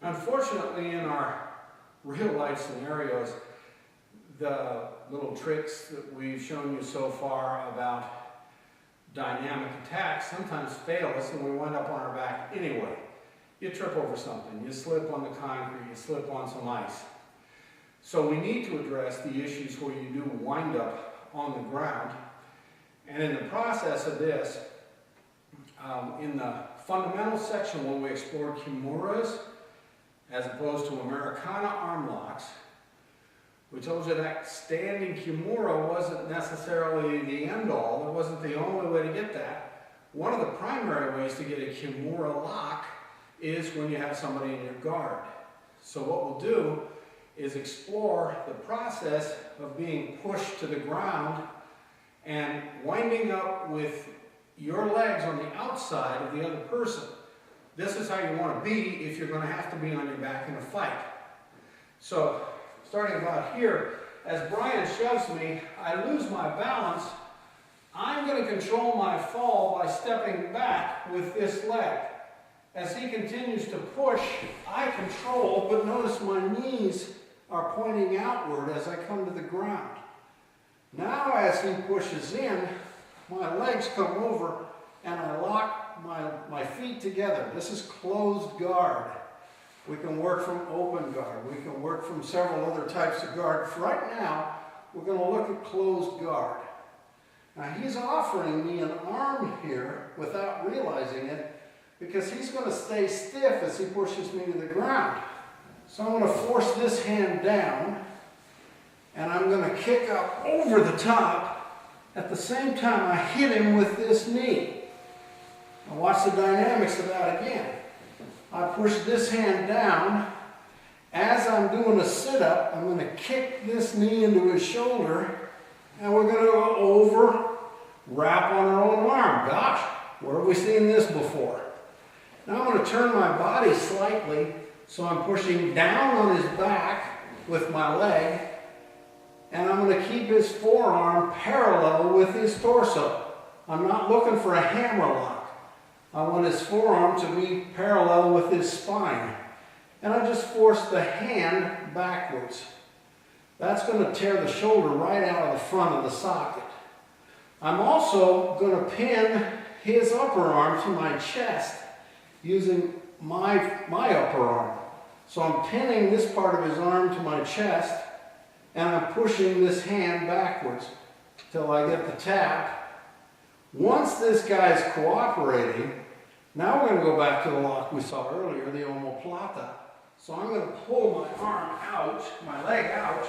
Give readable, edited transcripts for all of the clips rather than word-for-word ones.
Unfortunately, in our real life scenarios, the little tricks that we've shown you so far about dynamic attacks sometimes fail us and we wind up on our back anyway. You trip over something, you slip on the concrete, you slip on some ice. So we need to address the issues where you do wind up on the ground. And in the process of this, in the fundamental section when we explored Kimuras as opposed to Americana arm locks, we told you that standing Kimura wasn't necessarily the end-all. It wasn't the only way to get that. One of the primary ways to get a Kimura lock is when you have somebody in your guard. So what we'll do is explore the process of being pushed to the ground and winding up with your legs on the outside of the other person. This is how you want to be if you're going to have to be on your back in a fight. So, starting about here, as Brian shoves me, I lose my balance. I'm going to control my fall by stepping back with this leg. As he continues to push, I control, but notice my knees are pointing outward as I come to the ground. Now as he pushes in, my legs come over and I lock my feet together. This is closed guard. We can work from open guard. We can work from several other types of guard. For right now, we're going to look at closed guard. Now he's offering me an arm here without realizing it because he's going to stay stiff as he pushes me to the ground. So I'm going to force this hand down and I'm going to kick up over the top. At the same time, I hit him with this knee. Now watch the dynamics of that again. I push this hand down. As I'm doing a sit-up, I'm going to kick this knee into his shoulder, and we're going to go over, wrap on our own arm. Gosh, where have we seen this before? Now I'm going to turn my body slightly, so I'm pushing down on his back with my leg, and I'm going to keep his forearm parallel with his torso. I'm not looking for a hammer lock. I want his forearm to be parallel with his spine. And I just force the hand backwards. That's going to tear the shoulder right out of the front of the socket. I'm also going to pin his upper arm to my chest using my upper arm. So I'm pinning this part of his arm to my chest and I'm pushing this hand backwards till I get the tap. Once this guy's cooperating, now we're going to go back to the lock we saw earlier, the omoplata. So I'm going to pull my arm out, my leg out,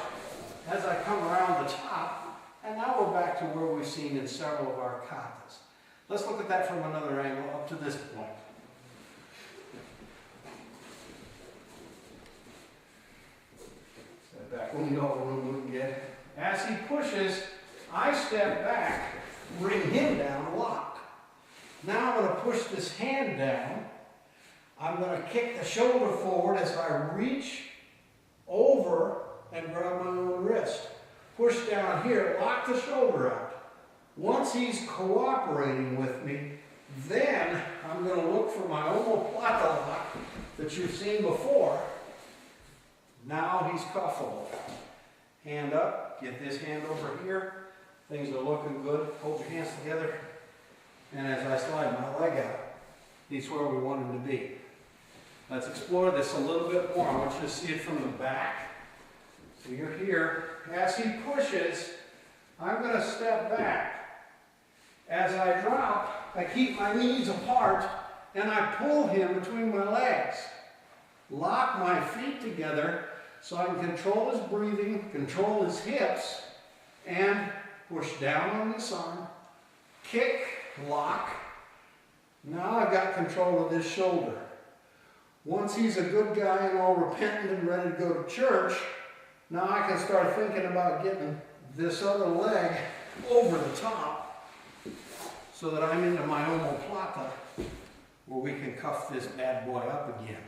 as I come around the top, and now we're back to where we've seen in several of our katas. Let's look at that from another angle up to this point. Step back when you know the room we can get. As he pushes, I step back, bring him down, lock. Now I'm going to push this hand down. I'm going to kick the shoulder forward as I reach over and grab my own wrist. Push down here, lock the shoulder out. Once he's cooperating with me, then I'm going to look for my omoplata lock that you've seen before. Now he's cuffable. Hand up, get this hand over here. Things are looking good. Hold your hands together. And as I slide my leg out, he's where we want him to be. Let's explore this a little bit more. I want you to see it from the back. So you're here. As he pushes, I'm going to step back. As I drop, I keep my knees apart and I pull him between my legs. Lock my feet together so I can control his breathing, control his hips, and push down on this arm, kick, lock. Now I've got control of this shoulder. Once he's a good guy and all repentant and ready to go to church, now I can start thinking about getting this other leg over the top so that I'm into my omoplata where we can cuff this bad boy up again.